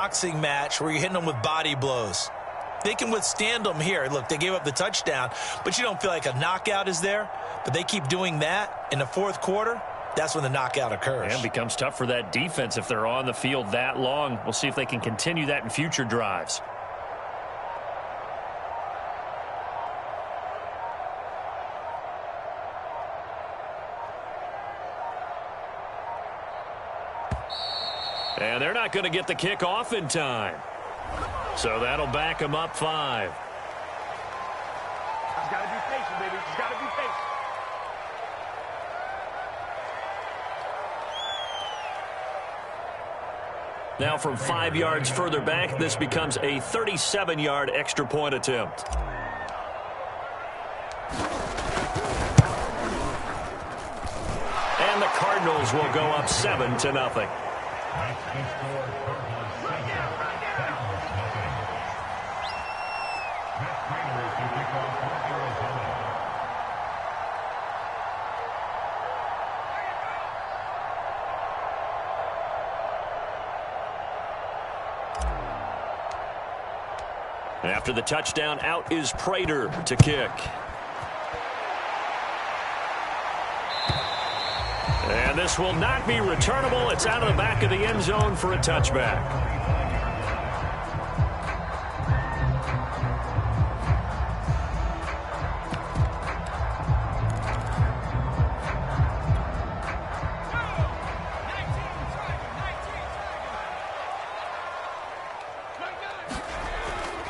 boxing match where you're hitting them with body blows. They can withstand them here. Look, they gave up the touchdown, but you don't feel like a knockout is there. But they keep doing that in the fourth quarter. That's when the knockout occurs. And becomes tough for that defense if they're on the field that long. We'll see if they can continue that in future drives. And they're not going to get the kick off in time. So that'll back them up 5. Just got to be patient, baby. Just got to be patient. Now from 5 yards further back, this becomes a 37-yard extra point attempt. And the Cardinals will go up 7-0. After the touchdown, out is Prater to kick. And this will not be returnable. It's out of the back of the end zone for a touchback.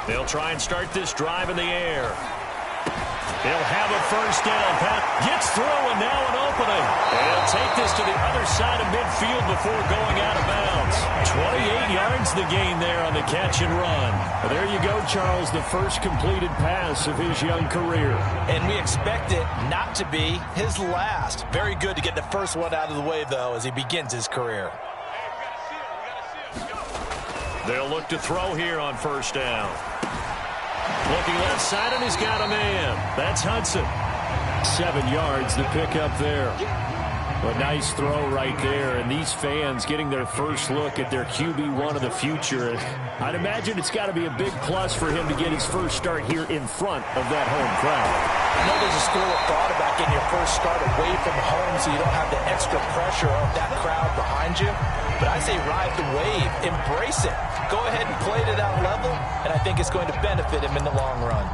They'll try and start this drive in the air. They'll have a first down. Pat gets through, and now an opening. And he'll take this to the other side of midfield before going out of bounds. 28 yards the gain there on the catch and run. Well, there you go, Charles, the first completed pass of his young career. And we expect it not to be his last. Very good to get the first one out of the way, though, as he begins his career. They'll look to throw here on first down. Looking left side, and he's got a man. That's Hudson. 7 yards to pick up there. A nice throw right there, and these fans getting their first look at their QB1 of the future. I'd imagine it's got to be a big plus for him to get his first start here in front of that home crowd. I know there's a school of thought about getting your first start away from home so you don't have the extra pressure of that crowd behind you. But I say ride the wave. Embrace it. Go ahead and play to that level, and I think it's going to benefit him in the long run.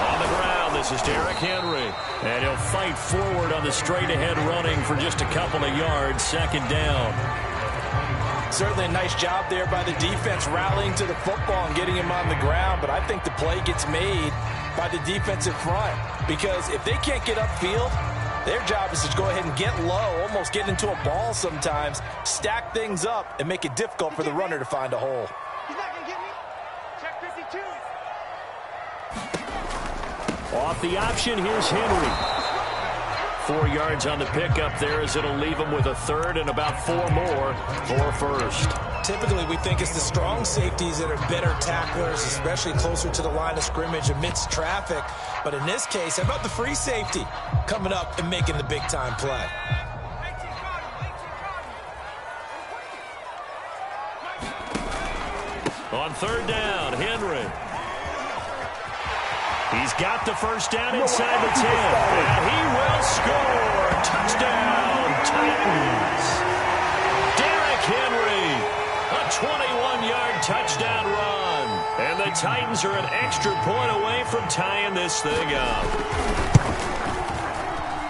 On the ground, this is Derrick Henry. And he'll fight forward on the straight-ahead running for just a couple of yards, second down. Certainly a nice job there by the defense rallying to the football and getting him on the ground, but I think the play gets made by the defensive front because if they can't get upfield, their job is to go ahead and get low, almost get into a ball sometimes, stack things up, and make it difficult for the runner to find a hole. He's not going to get me. Check 52. Off the option, here's Henry. 4 yards on the pickup there as it'll leave him with a third and about 4 more for first. Typically, we think it's the strong safeties that are better tacklers, especially closer to the line of scrimmage amidst traffic. But in this case, how about the free safety coming up and making the big-time play? On third down, Henry. He's got the first down inside the 10. And he will score. Touchdown, Titans. Derrick Henry, a 21-yard touchdown run. And the Titans are an extra point away from tying this thing up.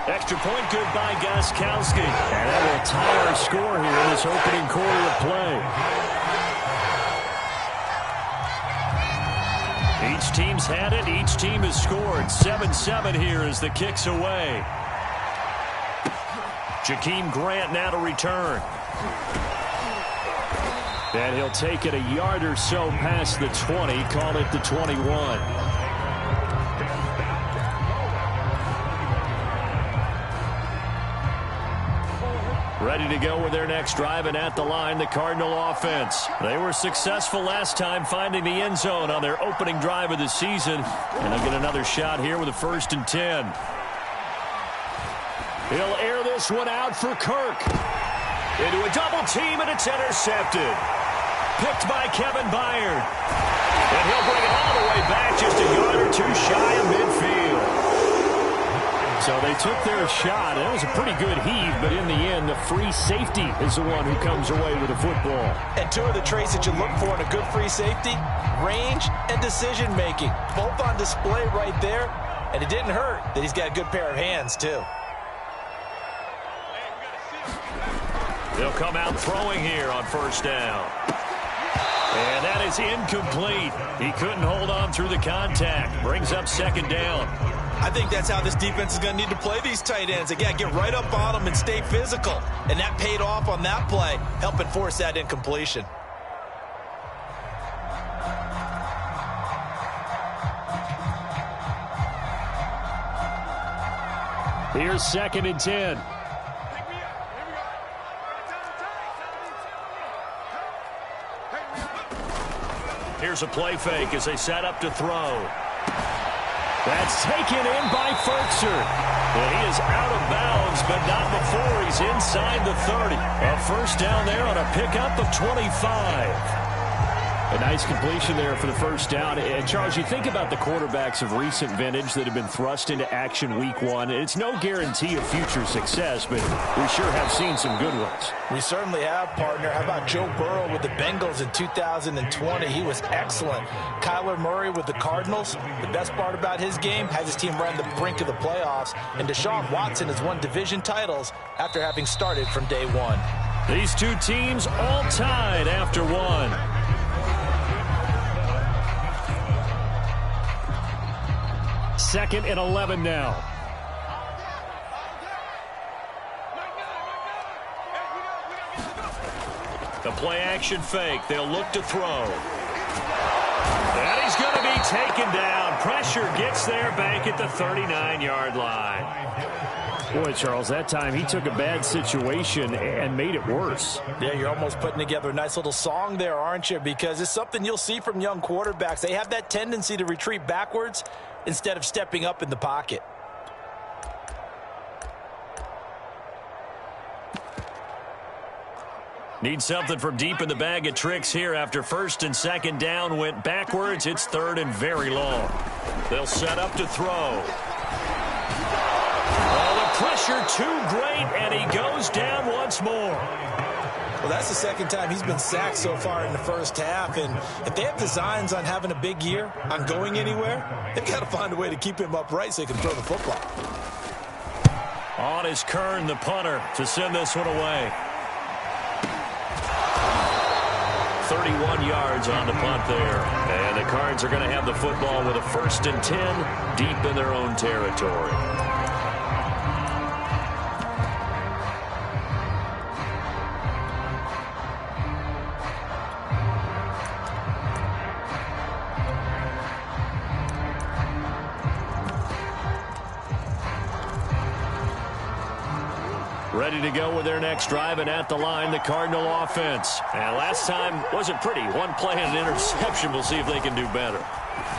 Extra point good by Gostkowski. And that will tie our score here in this opening quarter of play. Each team's had it. Each team has scored. 7-7 here as the kick's away. Jakeem Grant now to return. And he'll take it a yard or so past the 20. Call it the 21. Ready to go with their next drive, and at the line, the Cardinal offense. They were successful last time finding the end zone on their opening drive of the season, and they'll get another shot here with a 1st and 10. He'll air this one out for Kirk. Into a double team, and it's intercepted. Picked by Kevin Byard. And he'll bring it all the way back just a yard or two shy of midfield. So they took their shot. It was a pretty good heave, but in the end, the free safety is the one who comes away with the football. And two of the traits that you look for in a good free safety, range and decision-making. Both on display right there, and it didn't hurt that he's got a good pair of hands, too. They'll come out throwing here on 1st down. And that is incomplete. He couldn't hold on through the contact. Brings up 2nd down. I think that's how this defense is going to need to play these tight ends. They got to get right up on them and stay physical. And that paid off on that play, helping force that incompletion. Here's 2nd and 10. Here's a play fake as they set up to throw. That's taken in by Ferkser. And he is out of bounds, but not before he's inside the 30. A 1st down there on a pickup of 25. A nice completion there for the 1st down. And, Charles, you think about the quarterbacks of recent vintage that have been thrust into action week 1. It's no guarantee of future success, but we sure have seen some good ones. We certainly have, partner. How about Joe Burrow with the Bengals in 2020? He was excellent. Kyler Murray with the Cardinals. The best part about his game, has his team right on the brink of the playoffs. And Deshaun Watson has won division titles after having started from day 1. These two teams all tied after 1. 2nd and 11 now. The play action fake. They'll look to throw. And he's going to be taken down. Pressure gets there back at the 39-yard line. Boy, Charles, that time he took a bad situation and made it worse. Yeah, you're almost putting together a nice little song there, aren't you? Because it's something you'll see from young quarterbacks. They have that tendency to retreat backwards instead of stepping up in the pocket. Need something from deep in the bag of tricks here after 1st and 2nd down went backwards. It's 3rd and very long. They'll set up to throw. Oh, the pressure too great, and he goes down once more. Well, that's the 2nd time he's been sacked so far in the 1st half. And if they have designs on having a big year, on going anywhere, they've got to find a way to keep him upright so he can throw the football. On is Kern, the punter, to send this one away. 31 yards on the punt there. And the Cards are going to have the football with a 1st and 10 deep in their own territory. Ready to go with their next drive, and at the line, the Cardinal offense. And last time wasn't pretty. One play and an interception. We'll see if they can do better.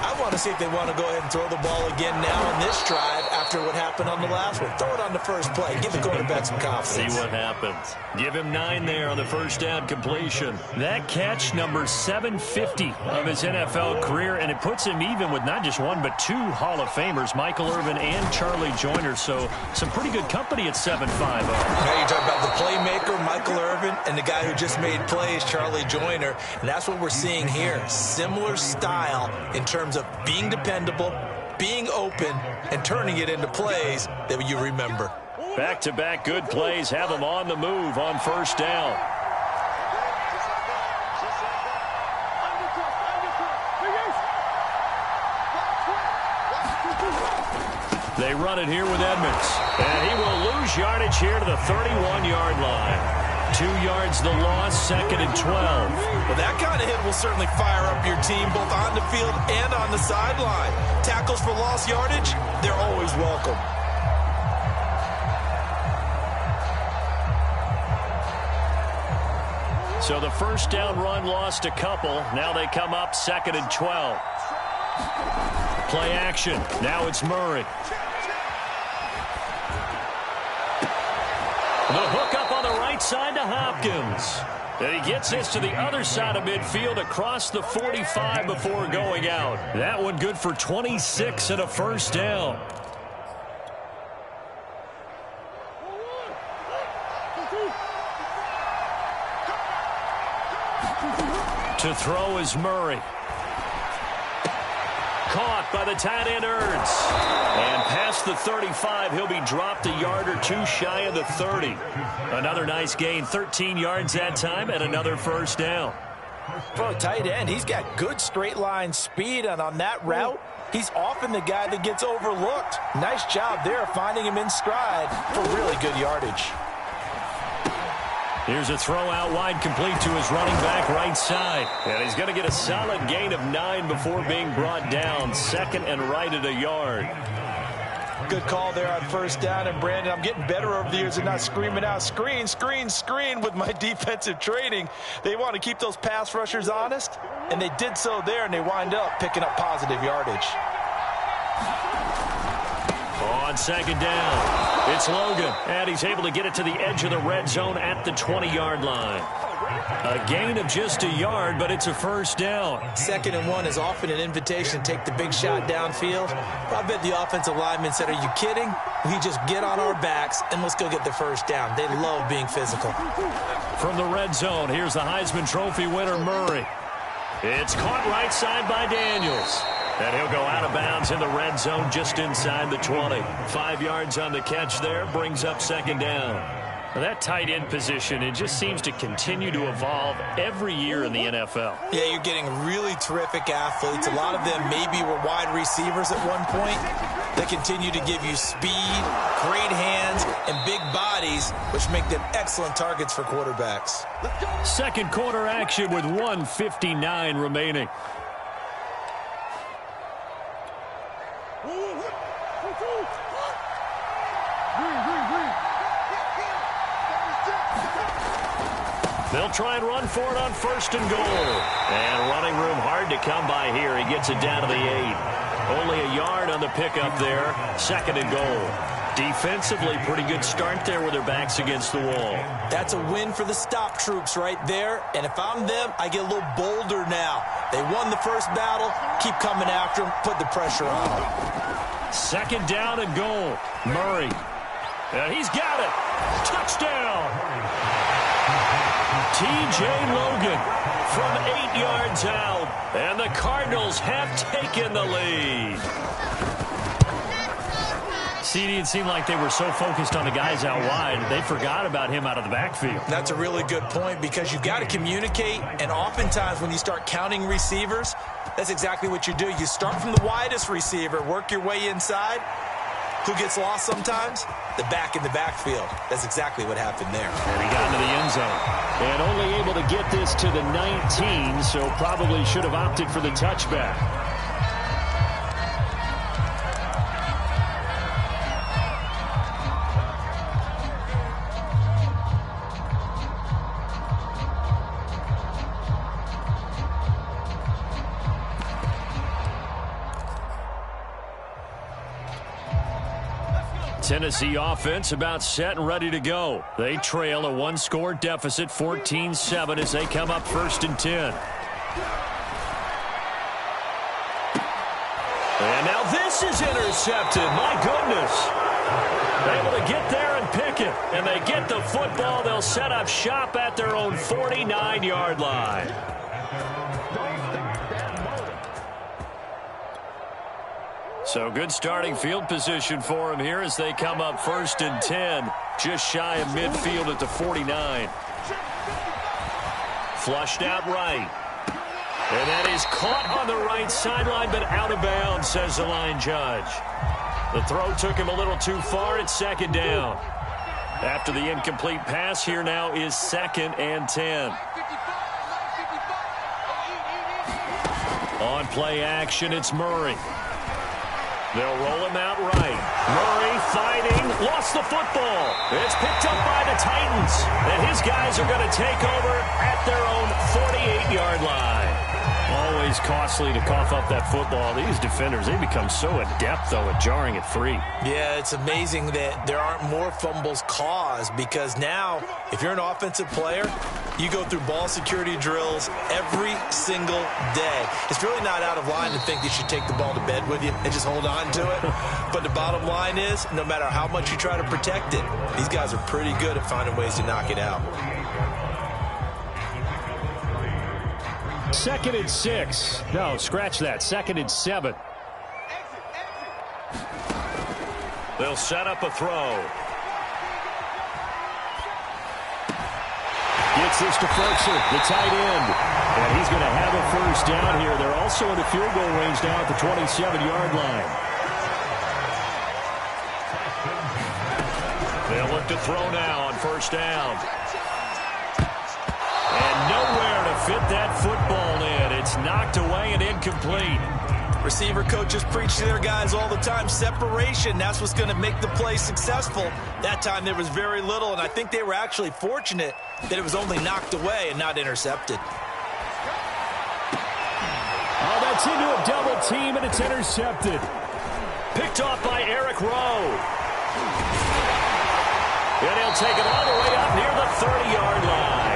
I want to see if they want to go ahead and throw the ball again now on this drive after what happened on the last one. Throw it on the first play. Give the quarterback some confidence. See what happens. Give him 9 there on the 1st down completion. That catch, number 750 of his NFL career, and it puts him even with not just 1 but 2 Hall of Famers, Michael Irvin and Charlie Joyner. So some pretty good company at 7'5". Now you're talking about the playmaker, Michael Irvin, and the guy who just made plays, Charlie Joyner. And that's what we're seeing here. Similar style in terms of being dependable, being open, and turning it into plays that you remember. Back-to-back good plays have them on the move on 1st down. They run it here with Edmonds. And he will lose yardage here to the 31-yard line. 2 yards the loss, 2nd and 12. Well, that kind of hit will certainly fire up your team both on the field and on the sideline. Tackles for lost yardage, they're always welcome. So the first down run lost a couple. Now they come up 2nd and 12. Play action. Now it's Murray. The hook up on the right side to Hopkins. And he gets this to the other side of midfield across the 45 before going out. That one good for 26 and a first down. To throw is Murray. Caught by the tight end Ertz. And past the 35, he'll be dropped a yard or two shy of the 30. Another nice gain, 13 yards that time, and another first down. For a tight end, he's got good straight line speed, and on that route, he's often the guy that gets overlooked. Nice job there finding him in stride for really good yardage. Here's a throw out wide, complete to his running back right side. And he's going to get a solid gain of 9 before being brought down. 2nd and right at a yard. Good call there on first down. And, Brandon, I'm getting better over the years and not screaming out, screen, screen, screen with my defensive training. They want to keep those pass rushers honest, and they did so there, and they wind up picking up positive yardage. On 2nd down, it's Logan, and he's able to get it to the edge of the red zone at the 20-yard line. A gain of just a yard, but it's a first down. 2nd and 1 is often an invitation to take the big shot downfield. I bet the offensive lineman said, "Are you kidding? We just get on our backs and let's go get the first down." They love being physical. From the red zone, here's the Heisman Trophy winner, Murray. It's caught right side by Daniels. And he'll go out of bounds in the red zone just inside the 20. 5 yards on the catch there, brings up 2nd down. Well, that tight end position, it just seems to continue to evolve every year in the NFL. Yeah, you're getting really terrific athletes. A lot of them maybe were wide receivers at one point. They continue to give you speed, great hands, and big bodies, which make them excellent targets for quarterbacks. Second quarter action with 1:59 remaining. They'll try and run for it on 1st and goal. And running room hard to come by here. He gets it down to the 8. Only a yard on the pickup there. 2nd and goal. Defensively, pretty good start there with their backs against the wall. That's a win for the stop troops right there. And if I'm them, I get a little bolder now. They won the first battle. Keep coming after them. Put the pressure on them. 2nd down and goal. Murray. And he's got it. Touchdown. T.J. Logan from 8 yards out. And the Cardinals have taken the lead. CD, it seemed like they were so focused on the guys out wide, they forgot about him out of the backfield. That's a really good point because you've got to communicate, and oftentimes when you start counting receivers, that's exactly what you do. You start from the widest receiver, work your way inside. Who gets lost sometimes? The back in the backfield. That's exactly what happened there. And he got into the end zone. And only able to get this to the 19, so probably should have opted for the touchback. Tennessee offense about set and ready to go. They trail a 1-score deficit, 14-7, as they come up 1st and 10. And now this is intercepted. My goodness. Able to get there and pick it. And they get the football. They'll set up shop at their own 49-yard line. So good starting field position for him here as they come up 1st and 10, just shy of midfield at the 49. Flushed out right. And that is caught on the right sideline, but out of bounds, says the line judge. The throw took him a little too far. It's 2nd down. After the incomplete pass, here now is 2nd and 10. On play action, it's Murray. They'll roll him out right. Murray fighting, lost the football. It's picked up by the Titans, and his guys are going to take over at their own 48-yard line. Always costly to cough up that football. These defenders, they become so adept, though, at jarring it free. Yeah, it's amazing that there aren't more fumbles caused, because now, if you're an offensive player, you go through ball security drills every single day. It's really not out of line to think you should take the ball to bed with you and just hold on to it. But the bottom line is, no matter how much you try to protect it, these guys are pretty good at finding ways to knock it out. 2nd and 6. No, scratch that. 2nd and 7. They'll set up a throw. Gets this to Ferguson, the tight end. And he's going to have a first down here. They're also in the field goal range now at the 27-yard line. They'll look to throw now on first down. And nowhere to fit that football in. It's knocked away and incomplete. Receiver coaches preach to their guys all the time. Separation, that's what's going to make the play successful. That time there was very little, and I think they were actually fortunate that it was only knocked away and not intercepted. Oh, that's into a double team, and it's intercepted. Picked off by Eric Rowe. And he'll take it all the way up near the 30-yard line.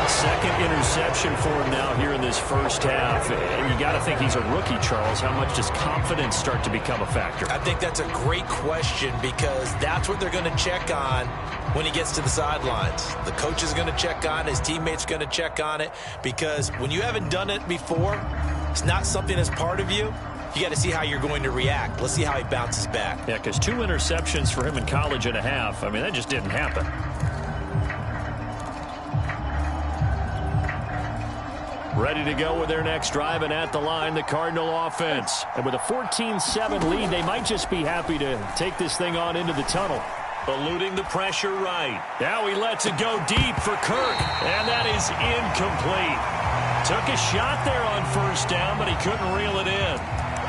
Second interception for him now here in this first half. And you got to think he's a rookie, Charles. How much does confidence start to become a factor? I think that's a great question, because that's what they're going to check on when he gets to the sidelines. The coach is going to check on it. His teammates are going to check on it, because when you haven't done it before, it's not something that's part of you. You got to see how you're going to react. Let's see how he bounces back. Yeah, because 2 interceptions for him in college and a half. I mean, that just didn't happen. Ready to go with their next drive, and at the line, the Cardinal offense. And with a 14-7 lead, they might just be happy to take this thing on into the tunnel. Eluding the pressure right. Now he lets it go deep for Kirk, and that is incomplete. Took a shot there on first down, but he couldn't reel it in.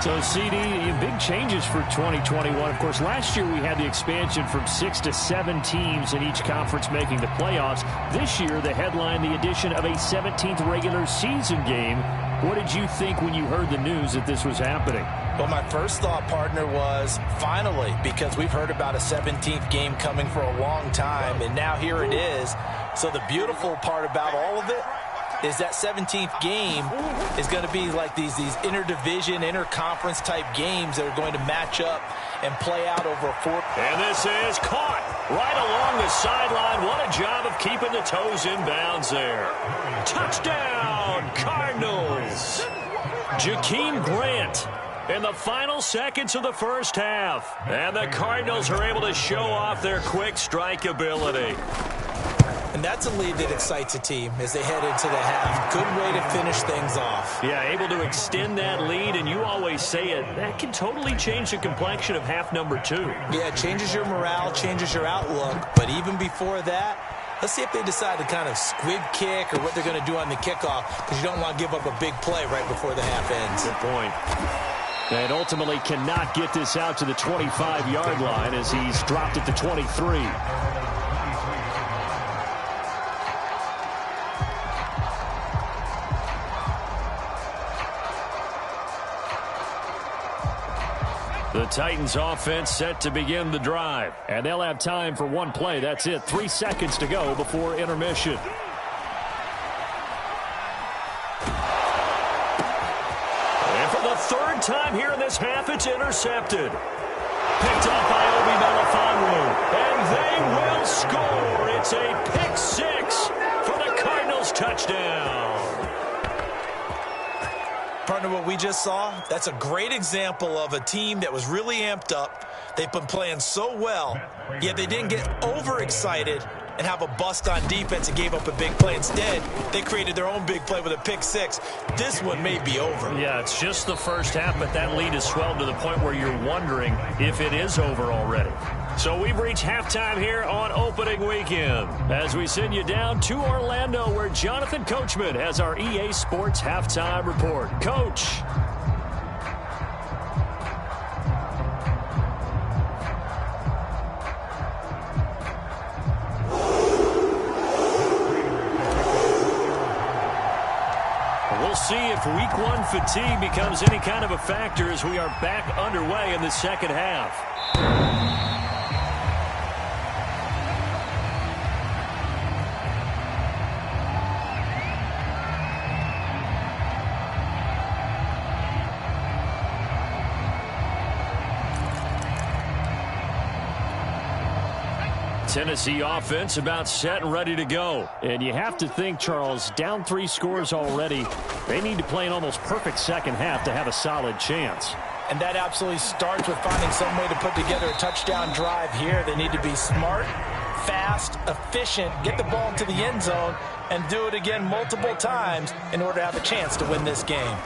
So, CD, big changes for 2021. Of course, last year we had the expansion from 6 to 7 teams in each conference making the playoffs. This year, the headline, the addition of a 17th regular season game. What did you think when you heard the news that this was happening? Well, my first thought, partner, was finally, because we've heard about a 17th game coming for a long time, and now here it is. So the beautiful part about all of it is that 17th game is going to be like these interdivision, interconference type games that are going to match up and play out over a 4. And this is caught right along the sideline. What a job of keeping the toes in bounds there. Touchdown, Cardinals. Jakeem Grant in the final seconds of the first half. And the Cardinals are able to show off their quick strike ability. And that's a lead that excites a team as they head into the half. Good way to finish things off. Yeah, able to extend that lead, and you always say it, that can totally change the complexion of half number 2. Yeah, it changes your morale, changes your outlook. But even before that, let's see if they decide to kind of squib kick or what they're going to do on the kickoff, because you don't want to give up a big play right before the half ends. Good point. And ultimately cannot get this out to the 25-yard line as he's dropped at the 23. The Titans offense set to begin the drive. And they'll have time for one play. That's it. 3 seconds to go before intermission. And for the 3rd time here in this half, it's intercepted. Picked up by Obi Melifonwu. And they will score. It's a pick 6 for the Cardinals touchdown. Partner, what we just saw, that's a great example of a team that was really amped up. They've been playing so well, yet they didn't get overexcited and have a bust on defense and gave up a big play. Instead, they created their own big play with a pick 6. This one may be over. Yeah, it's just the first half, but that lead has swelled to the point where you're wondering if it is over already. So we've reached halftime here on opening weekend as we send you down to Orlando, where Jonathan Coachman has our EA Sports halftime report. Coach. if week one fatigue becomes any kind of a factor as we are back underway in the second half. Tennessee offense about set and ready to go. And you have to think, Charles, down 3 scores already. They need to play an almost perfect second half to have a solid chance. And that absolutely starts with finding some way to put together a touchdown drive here. They need to be smart, fast, efficient, get the ball into the end zone, and do it again multiple times in order to have a chance to win this game.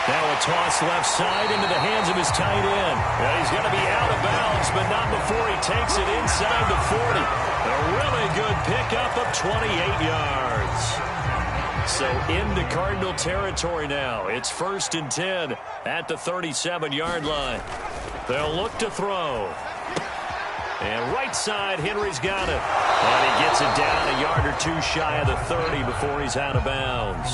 Now a toss left side into the hands of his tight end. And he's going to be out of bounds, but not before he takes it inside the 40. A really good pickup of 28 yards. So into Cardinal territory now. It's 1st and 10 at the 37-yard line. They'll look to throw. And right side, Henry's got it. And he gets it down a yard or 2 shy of the 30 before he's out of bounds.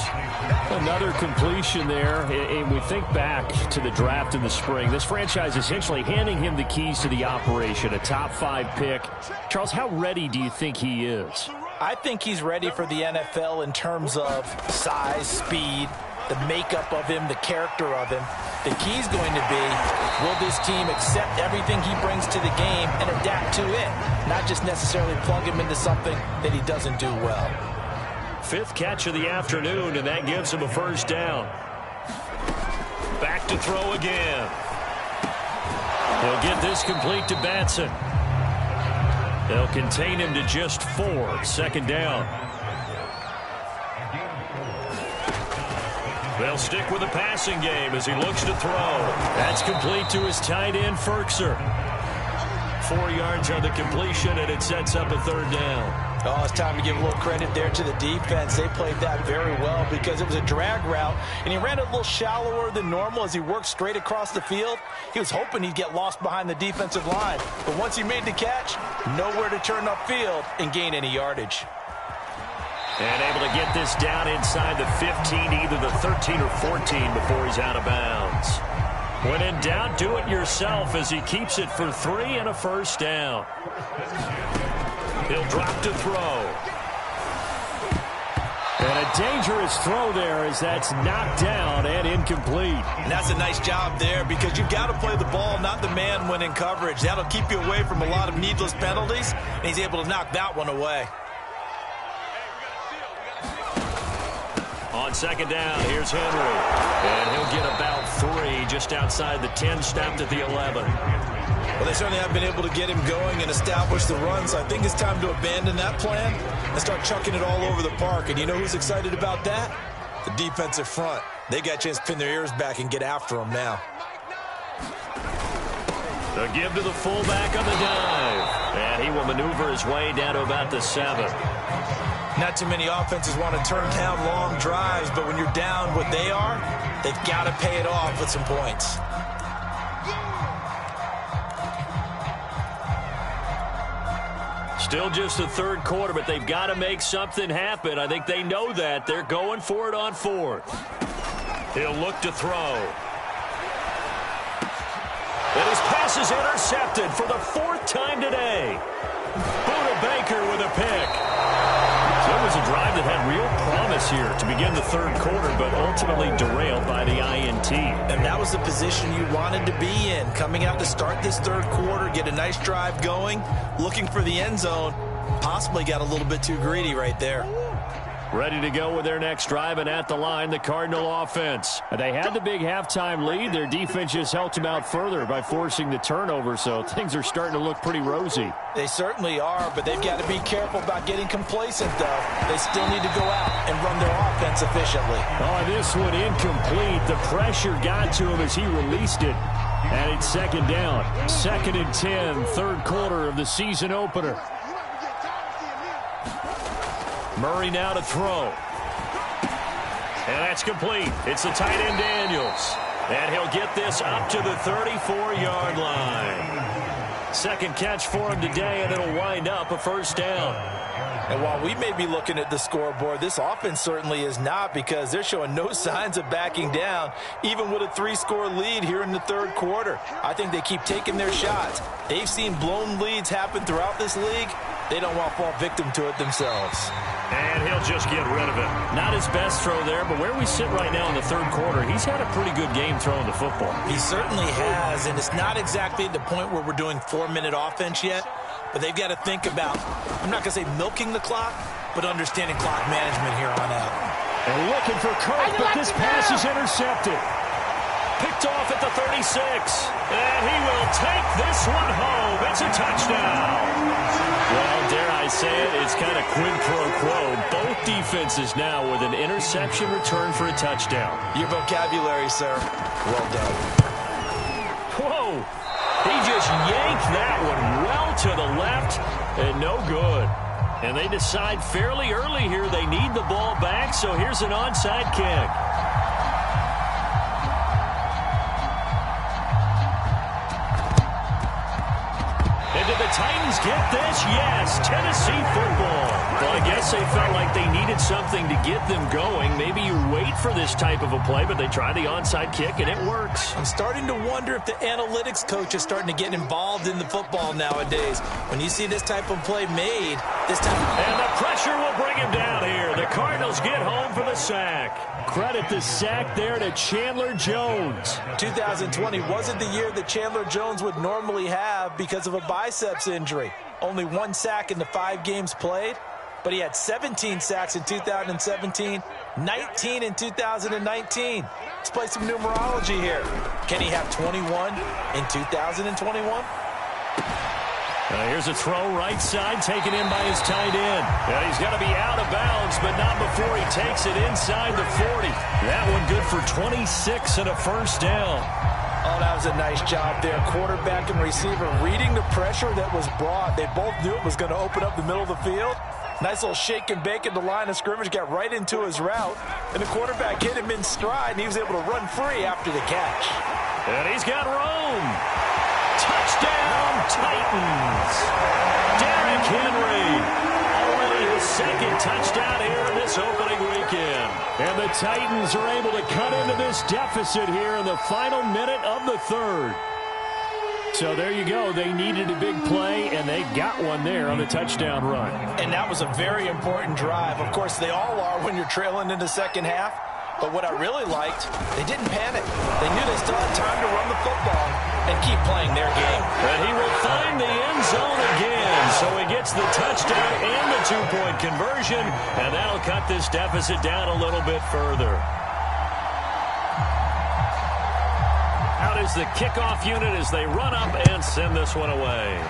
Another completion there, and we think back to the draft in the spring. This franchise essentially handing him the keys to the operation, a top 5 pick. Charles, how ready do you think he is? I think he's ready for the NFL in terms of size, speed, the makeup of him, the character of him. The key's going to be, will this team accept everything he brings to the game and adapt to it, not just necessarily plug him into something that he doesn't do well. 5th catch of the afternoon, and that gives him a 1st down. Back to throw again. He'll get this complete to Batson. They'll contain him to just 4. 2nd down. They'll stick with the passing game as he looks to throw. That's complete to his tight end, Ferkser. 4 yards on the completion, and it sets up a 3rd down. Oh, it's time to give a little credit there to the defense. They played that very well because it was a drag route, and he ran it a little shallower than normal as he worked straight across the field. He was hoping he'd get lost behind the defensive line, but once he made the catch, nowhere to turn upfield and gain any yardage. And able to get this down inside the 15, either the 13 or 14 before he's out of bounds. When in doubt, do it yourself as he keeps it for 3 and a 1st down. He'll drop to throw. And a dangerous throw there as that's knocked down and incomplete. And that's a nice job there because you've got to play the ball, not the man when in coverage. That'll keep you away from a lot of needless penalties, and he's able to knock that one away. On 2nd down, here's Henry. And he'll get about 3 just outside the 10, stopped at the 11. Well, they certainly have been able to get him going and establish the run, so I think it's time to abandon that plan and start chucking it all over the park. And you know who's excited about that? The defensive front. They got a chance to pin their ears back and get after him now. The give to the fullback on the dive. And he will maneuver his way down to about the 7. Not too many offenses want to turn down long drives, but when you're down what they are, they've got to pay it off with some points. Still just the 3rd quarter, but they've got to make something happen. I think they know that. They're going for it on 4th. He'll look to throw. And his pass is intercepted for the 4th time today. Buda Baker with a pick. So it was a drive that had real promise here to begin the 3rd quarter, but ultimately derailed by the INT. And that was the position you wanted to be in. Coming out to start this 3rd quarter, get a nice drive going, looking for the end zone. Possibly got a little bit too greedy right there. Ready to go with their next drive, and at the line, the Cardinal offense. They had the big halftime lead. Their defense just helped them out further by forcing the turnover, so things are starting to look pretty rosy. They certainly are, but they've got to be careful about getting complacent, though. They still need to go out and run their offense efficiently. Oh, this one incomplete. The pressure got to him as he released it. And it's 2nd down. 2nd and 10, 3rd quarter of the season opener. Murray now to throw. And that's complete. It's the tight end Daniels. And he'll get this up to the 34-yard line. Second catch for him today, and it'll wind up a first down. And while we may be looking at the scoreboard, this offense certainly is not, because they're showing no signs of backing down, even with a 3-score lead here in the third quarter. I think they keep taking their shots. They've seen blown leads happen throughout this league. They don't want to fall victim to it themselves. And he'll just get rid of it. Not his best throw there, but where we sit right now in the third quarter, he's had a pretty good game throwing the football. He certainly has, and it's not exactly at the point where we're doing 4-minute offense yet, but they've got to think about, I'm not going to say milking the clock, but understanding clock management here on out. And looking for Kirk, but this pass is intercepted. Picked off at the 36, and he will take this one home. It's a touchdown. Well, dare I say it, it's kind of quid pro quo. Both defenses now with an interception return for a touchdown. Your vocabulary, sir. Well done. Whoa. He just yanked that one well to the left, and no good. And they decide fairly early here they need the ball back, so here's an onside kick. Did the Titans get this? Yes, Tennessee football. Well, I guess they felt like they needed something to get them going. Maybe you wait for this type of a play, but they try the onside kick, and it works. I'm starting to wonder if the analytics coach is starting to get involved in the football nowadays. When you see this type of play made, this time... And the pressure will bring him down here. The Cardinals get home for the sack. Credit the sack there to Chandler Jones. 2020 wasn't the year that Chandler Jones would normally have because of a biceps injury. Only 1 sack in the 5 games played, but he had 17 sacks in 2017, 19 in 2019. Let's play some numerology here. Can he have 21 in 2021? Here's a throw right side, taken in by his tight end. Yeah, he's got to be out of bounds, but not before he takes it inside the 40. That one good for 26 and a first down. Oh, that was a nice job there. Quarterback and receiver reading the pressure that was brought. They both knew it was going to open up the middle of the field. Nice little shake and bake at the line of scrimmage, got right into his route, and the quarterback hit him in stride, and he was able to run free after the catch. And he's got room. Touchdown, Titans. Derrick Henry. Already his second touchdown here in this opening weekend. And the Titans are able to cut into this deficit here in the final minute of the third. So there you go. They needed a big play, and they got one there on the touchdown run. And that was a very important drive. Of course, they all are when you're trailing in the second half. But what I really liked, they didn't panic. They knew they still had time to run the football and keep playing their game. And he will find the end zone again. So he gets the touchdown and the 2-point conversion, and that'll cut this deficit down a little bit further. Out is the kickoff unit as they run up and send this one away.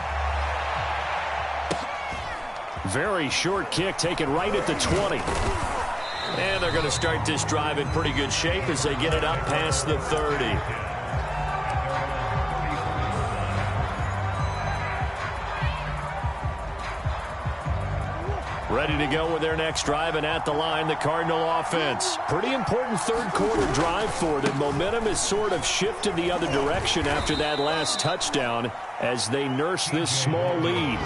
Very short kick taken right at the 20. And they're going to start this drive in pretty good shape as they get it up past the 30. Ready to go with their next drive, and at the line, the Cardinal offense. Pretty important third quarter drive for them. Momentum has sort of shifted the other direction after that last touchdown as they nurse this small lead.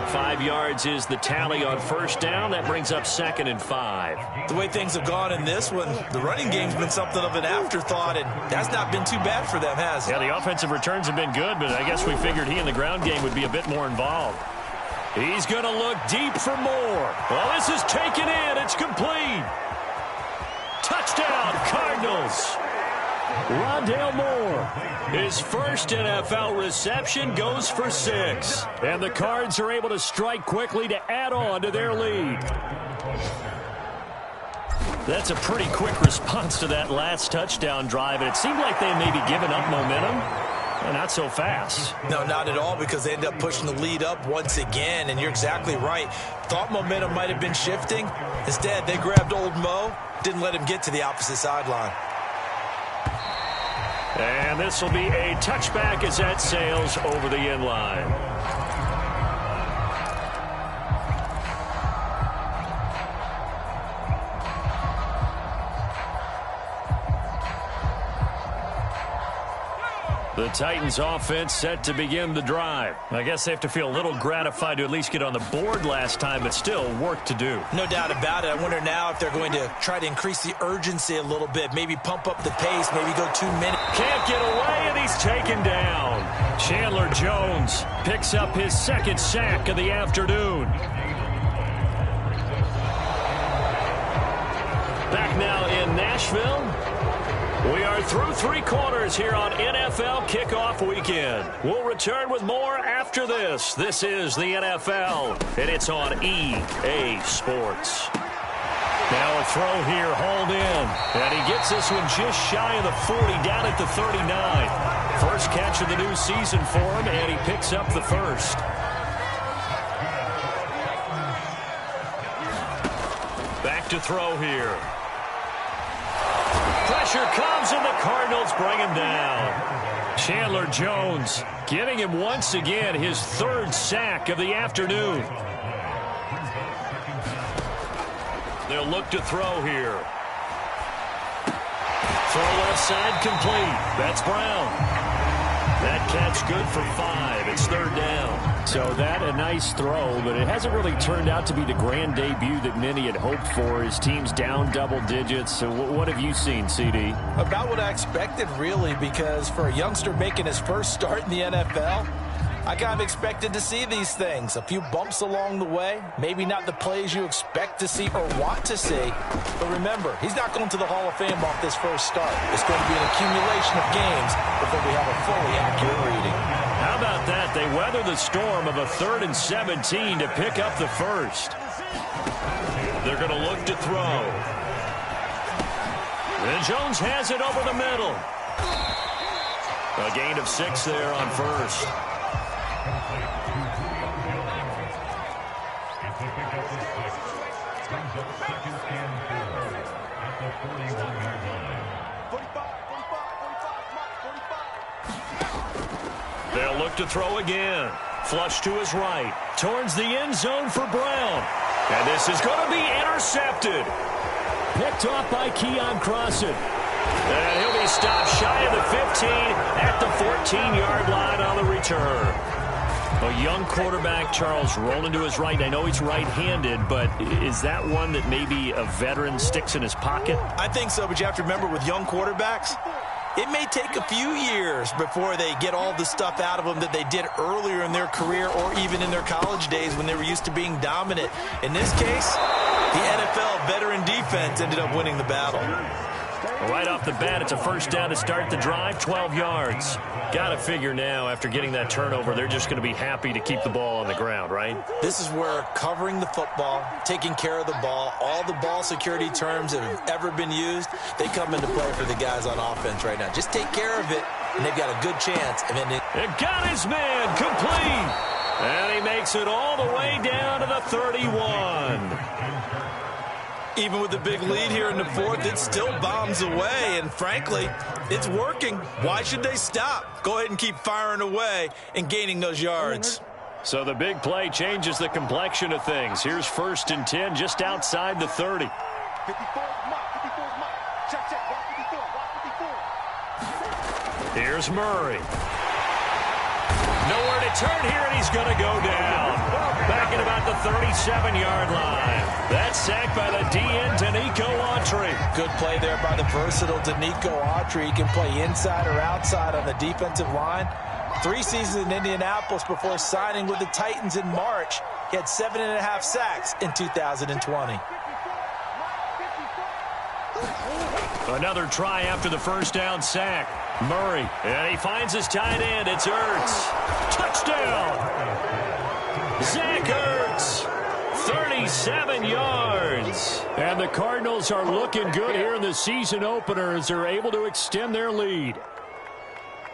5 yards is the tally on first down. That brings up 2nd and 5. The way things have gone in this one, the running game's been something of an afterthought, and that's not been too bad for them, has it? Yeah, the offensive returns have been good, but I guess we figured he in the ground game would be a bit more involved. He's going to look deep for more. Well, this is taken in. It's complete. Touchdown, Cardinals. Rondale Moore. His first NFL reception goes for 6. And the Cards are able to strike quickly to add on to their lead. That's a pretty quick response to that last touchdown drive, and it seemed like they may be giving up momentum. Not so fast. No, not at all, because they end up pushing the lead up once again, and you're exactly right. Thought momentum might have been shifting. Instead, they grabbed old Mo, didn't let him get to the opposite sideline. And this will be a touchback as that sails over the end line. The Titans offense set to begin the drive. I guess they have to feel a little gratified to at least get on the board last time, but still work to do. No doubt about it. I wonder now if they're going to try to increase the urgency a little bit, maybe pump up the pace, maybe go 2 minutes. Can't get away, and he's taken down. Chandler Jones picks up his second sack of the afternoon. Back now in Nashville. We are through 3 quarters here on NFL Kickoff Weekend. We'll return with more after this. This is the NFL, and it's on EA Sports. Now a throw here, hauled in. And he gets this one just shy of the 40, down at the 39. First catch of the new season for him, and he picks up the first. Back to throw here. Pressure comes, and the Cardinals bring him down. Chandler Jones getting him once again his 3rd sack of the afternoon. They'll look to throw here. Throw left side complete. That's Brown. That catch good for 5. It's 3rd down. So that a nice throw, but it hasn't really turned out to be the grand debut that many had hoped for. His team's down double digits. So what have you seen, CD? About what I expected, really, because for a youngster making his first start in the NFL, I kind of expected to see these things. A few bumps along the way, maybe not the plays you expect to see or want to see. But remember, he's not going to the Hall of Fame off this first start. It's going to be an accumulation of games before we have a fully accurate reading. How about that? They weather the storm of a 3rd and 17 to pick up the first. They're going to look to throw. And Jones has it over the middle. A gain of 6 there on first. They'll look to throw again. Flush to his right. Towards the end zone for Brown. And this is going to be intercepted. Picked off by Keon Crossan. And he'll be stopped shy of the 15 at the 14-yard line on the return. A young quarterback, Charles, rolling to his right. I know he's right-handed, but is that one that maybe a veteran sticks in his pocket? I think so, but you have to remember with young quarterbacks, it may take a few years before they get all the stuff out of them that they did earlier in their career or even in their college days when they were used to being dominant. In this case, the NFL veteran defense ended up winning the battle. Right off the bat, it's a first down to start the drive, 12 yards. Got to figure now, after getting that turnover, they're just going to be happy to keep the ball on the ground, right? This is where covering the football, taking care of the ball, all the ball security terms that have ever been used, they come into play for the guys on offense right now. Just take care of it, and they've got a good chance of ending. And got his man complete. And he makes it all the way down to the 31. Even with the big lead here in the 4th, it still bombs away, and frankly, it's working. Why should they stop? Go ahead and keep firing away and gaining those yards. So the big play changes the complexion of things. Here's 1st and 10 just outside the 30. 54 mark. Check, block 54. Here's Murray. Nowhere to turn here, and he's going to go down. Back at about the 37-yard line. That's sacked by the DN, Danico Autry. Good play there by the versatile Danico Autry. He can play inside or outside on the defensive line. 3 seasons in Indianapolis before signing with the Titans in March. He had 7.5 sacks in 2020. Another try after the first down sack. Murray, and he finds his tight end. It's Ertz. Touchdown! Zach Ertz, 37 yards. And the Cardinals are looking good here in the season opener as they're able to extend their lead.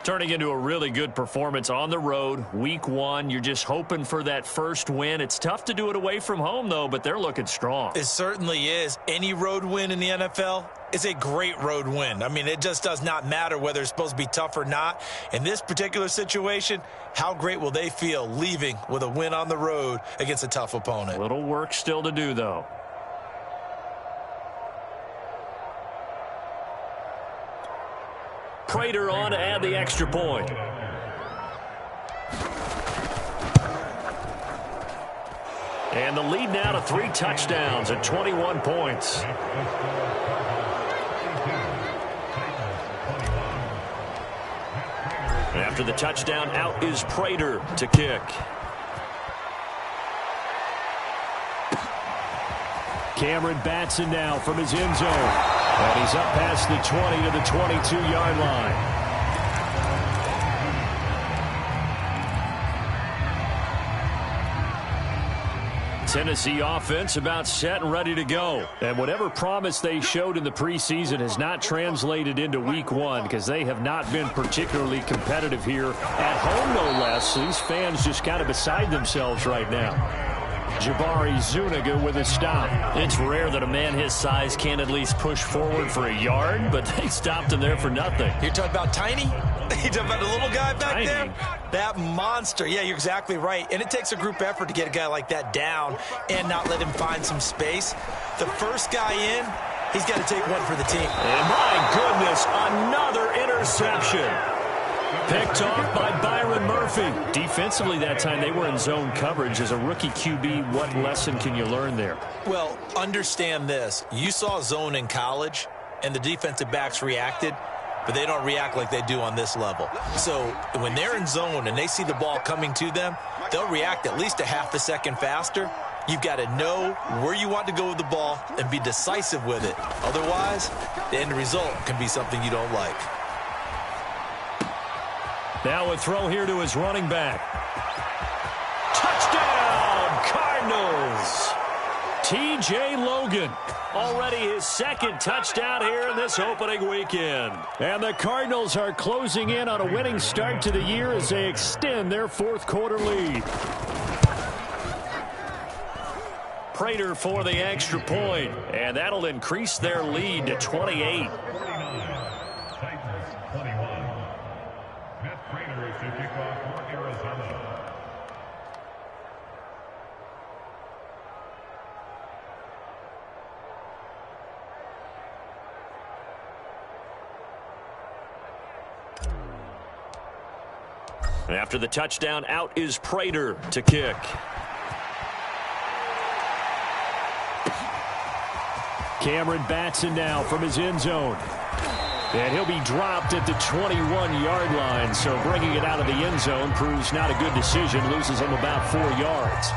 Turning into a really good performance on the road, week 1. You're just hoping for that first win. It's tough to do it away from home, though, but they're looking strong. It certainly is. Any road win in the NFL is a great road win. I mean, it just does not matter whether it's supposed to be tough or not. In this particular situation, how great will they feel leaving with a win on the road against a tough opponent? Little work still to do, though. Prater on to add the extra point. And the lead now to 3 touchdowns at 21 points. After the touchdown, out is Prater to kick. Cameron Batson now from his end zone. And he's up past the 20 to the 22-yard line. Tennessee offense about set and ready to go. And whatever promise they showed in the preseason has not translated into week 1 because they have not been particularly competitive here at home, no less. So these fans just kind of beside themselves right now. Jabari Zuniga with a stop. It's rare that a man his size can't at least push forward for a yard, but they stopped him there for nothing. You're talking about Tiny? You're talking about the little guy back there? That monster. Yeah, you're exactly right. And it takes a group effort to get a guy like that down and not let him find some space. The first guy in, he's got to take one for the team. And my goodness, another interception. Picked off by Byron Murphy. Defensively that time, they were in zone coverage. As a rookie QB, what lesson can you learn there? Well, understand this. You saw zone in college, and the defensive backs reacted, but they don't react like they do on this level. So when they're in zone and they see the ball coming to them, they'll react at least a half a second faster. You've got to know where you want to go with the ball and be decisive with it. Otherwise, the end result can be something you don't like. Now a throw here to his running back. Touchdown, Cardinals! T.J. Logan, already his second touchdown here in this opening weekend. And the Cardinals are closing in on a winning start to the year as they extend their fourth quarter lead. Prater for the extra point, and that'll increase their lead to 28. After the touchdown, out is Prater to kick. Cameron Batson now from his end zone. And he'll be dropped at the 21-yard line. So bringing it out of the end zone proves not a good decision. Loses him about 4 yards.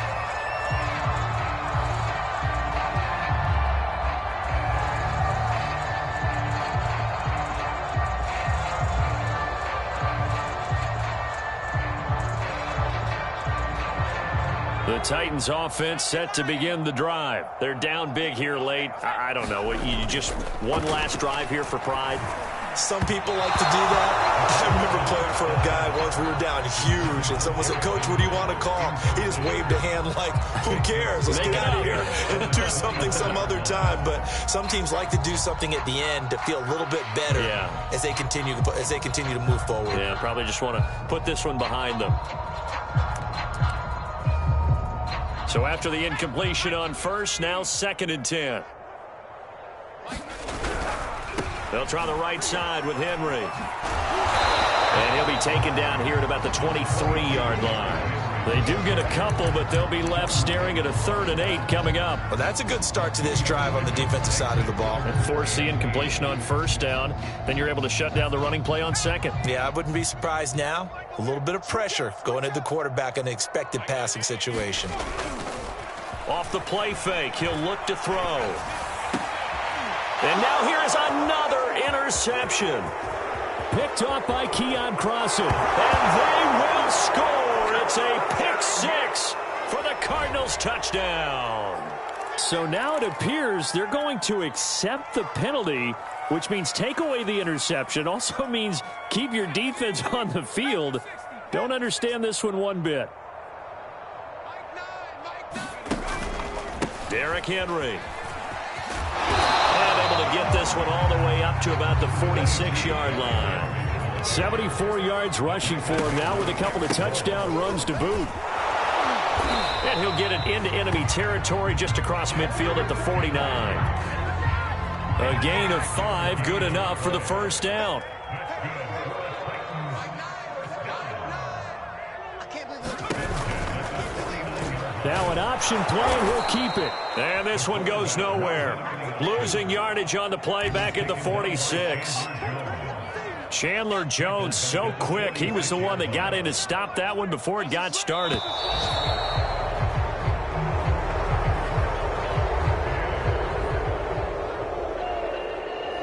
The Titans offense set to begin the drive. They're down big here late. I don't know. You just one last drive here for pride? Some people like to do that. I remember playing for a guy once. We were down huge, and someone said, "Coach, what do you want to call?" He just waved a hand like, "Who cares? Let's get out of here and do something some other time." But some teams like to do something at the end to feel a little bit better as they continue to move forward. Yeah, probably just want to put this one behind them. So after the incompletion on first, now 2nd and 10. They'll try the right side with Henry. And he'll be taken down here at about the 23-yard line. They do get a couple, but they'll be left staring at a 3rd and 8 coming up. Well, that's a good start to this drive on the defensive side of the ball. And force the incompletion on first down. Then you're able to shut down the running play on second. Yeah, I wouldn't be surprised now. A little bit of pressure going at the quarterback in an expected passing situation. Off the play fake, he'll look to throw. And now here is another interception. Picked off by Keon Crossan. And they will score. It's a pick 6 for the Cardinals touchdown. So now it appears they're going to accept the penalty, which means take away the interception. Also means keep your defense on the field. Don't understand this one bit. Derrick Henry. And able to get this one all the way up to about the 46-yard line. 74 yards rushing for him now with a couple of touchdown runs to boot. And he'll get it into enemy territory just across midfield at the 49. A gain of 5, good enough for the first down. Now an option play, and we'll keep it. And this one goes nowhere. Losing yardage on the play back at the 46. Chandler Jones so quick. He was the one that got in to stop that one before it got started.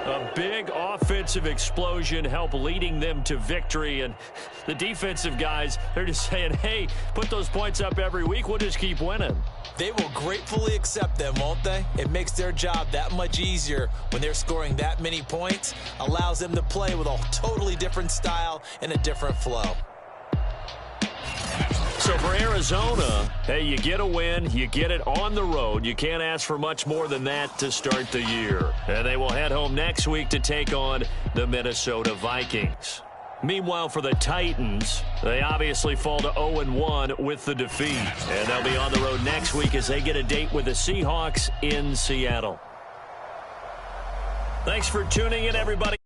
A big offensive explosion helped leading them to victory. And the defensive guys, they're just saying, hey, put those points up every week. We'll just keep winning. They will gratefully accept them, won't they? It makes their job that much easier when they're scoring that many points. Allows them to play with a totally different style and a different flow. So for Arizona, hey, you get a win, you get it on the road. You can't ask for much more than that to start the year. And they will head home next week to take on the Minnesota Vikings. Meanwhile, for the Titans, they obviously fall to 0-1 with the defeat. And they'll be on the road next week as they get a date with the Seahawks in Seattle. Thanks for tuning in, everybody.